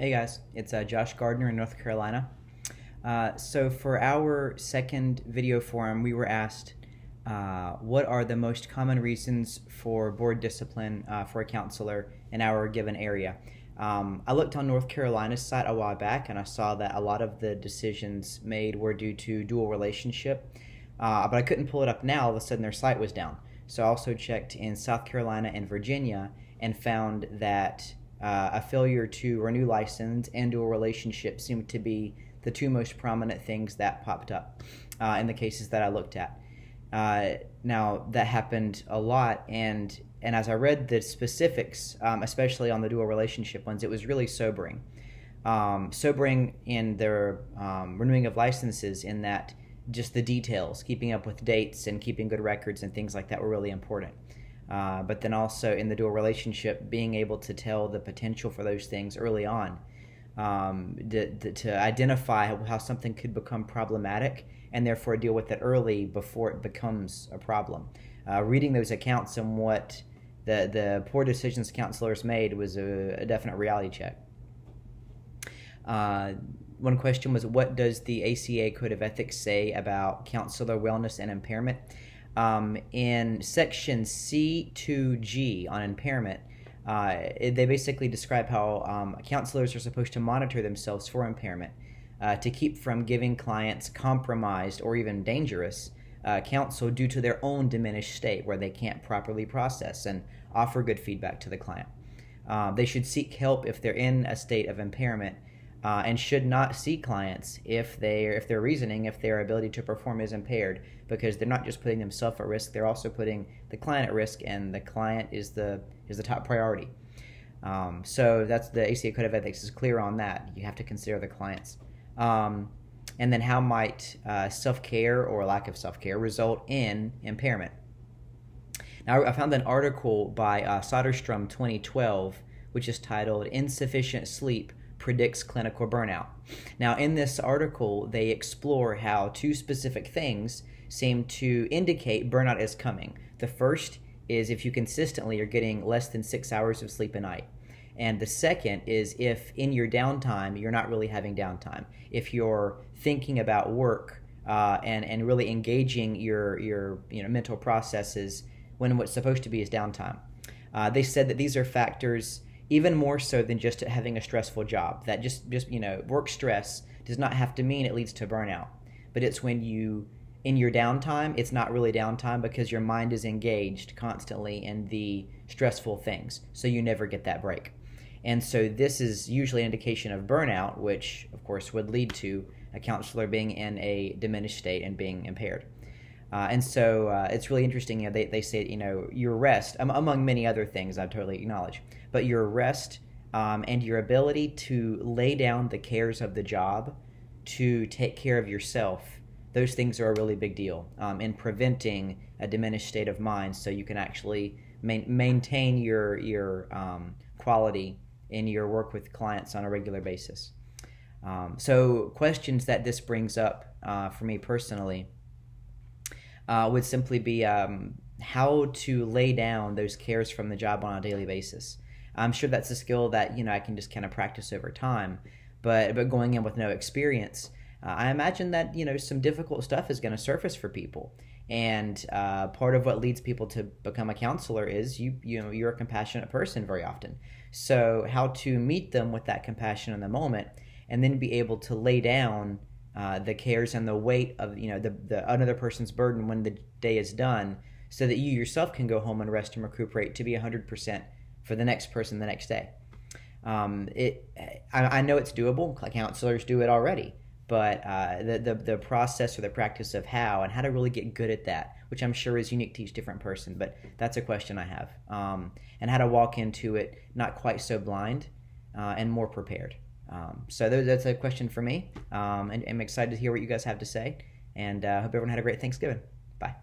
Hey guys, it's Josh Gardner in North Carolina. So for our second video forum, we were asked what are the most common reasons for board discipline for a counselor in our given area. I looked on North Carolina's site a while back and I saw that a lot of the decisions made were due to dual relationship, but I couldn't pull it up now. All of a sudden their site was down. So I also checked in South Carolina and Virginia and found that a failure to renew license and dual relationship seemed to be the two most prominent things that popped up in the cases that I looked at. Now that happened a lot, and as I read the specifics, especially on the dual relationship ones, it was really sobering. Sobering in their renewing of licenses, in that just the details, keeping up with dates and keeping good records and things like that were really important. But then also in the dual relationship, being able to tell the potential for those things early on, to identify how something could become problematic and therefore deal with it early before it becomes a problem. Reading those accounts and what the poor decisions counselors made was a definite reality check. One question was, what does the ACA Code of Ethics say about counselor wellness and impairment? In section C2G on impairment, they basically describe how counselors are supposed to monitor themselves for impairment to keep from giving clients compromised or even dangerous counsel due to their own diminished state where they can't properly process and offer good feedback to the client. They should seek help if they're in a state of impairment, and should not see clients if their reasoning, if their ability to perform is impaired, because they're not just putting themselves at risk, they're also putting the client at risk, and the client is the top priority. So that's the ACA Code of Ethics is clear on that. You have to consider the clients. And then how might self-care or lack of self-care result in impairment? Now, I found an article by Soderstrom 2012, which is titled "Insufficient Sleep Predicts Clinical Burnout." Now, in this article, they explore how two specific things seem to indicate burnout is coming. The first is if you consistently are getting less than 6 hours of sleep a night. And the second is if in your downtime, you're not really having downtime. If you're thinking about work and really engaging your mental processes when what's supposed to be is downtime. They said that these are factors even more so than just having a stressful job. That just work stress does not have to mean it leads to burnout. But it's when you, in your downtime, it's not really downtime because your mind is engaged constantly in the stressful things. So you never get that break. And so this is usually an indication of burnout, which of course would lead to a counselor being in a diminished state and being impaired. And so it's really interesting. They say your rest, among many other things, I totally acknowledge, but your rest and your ability to lay down the cares of the job to take care of yourself, those things are a really big deal in preventing a diminished state of mind, so you can actually maintain your quality in your work with clients on a regular basis. So questions that this brings up for me personally would simply be how to lay down those cares from the job on a daily basis. I'm sure that's a skill that I can just kind of practice over time, but going in with no experience, I imagine that some difficult stuff is going to surface for people, and part of what leads people to become a counselor is you're a compassionate person very often. So how to meet them with that compassion in the moment, and then be able to lay down the cares and the weight of the another person's burden when the day is done, so that you yourself can go home and rest and recuperate to be 100% for the next person the next day. I know it's doable. Counselors do it already, but the process or the practice of how to really get good at that, which I'm sure is unique to each different person, but that's a question I have, and how to walk into it not quite so blind and more prepared. So that's a question for me, and I'm excited to hear what you guys have to say, and hope everyone had a great Thanksgiving. Bye.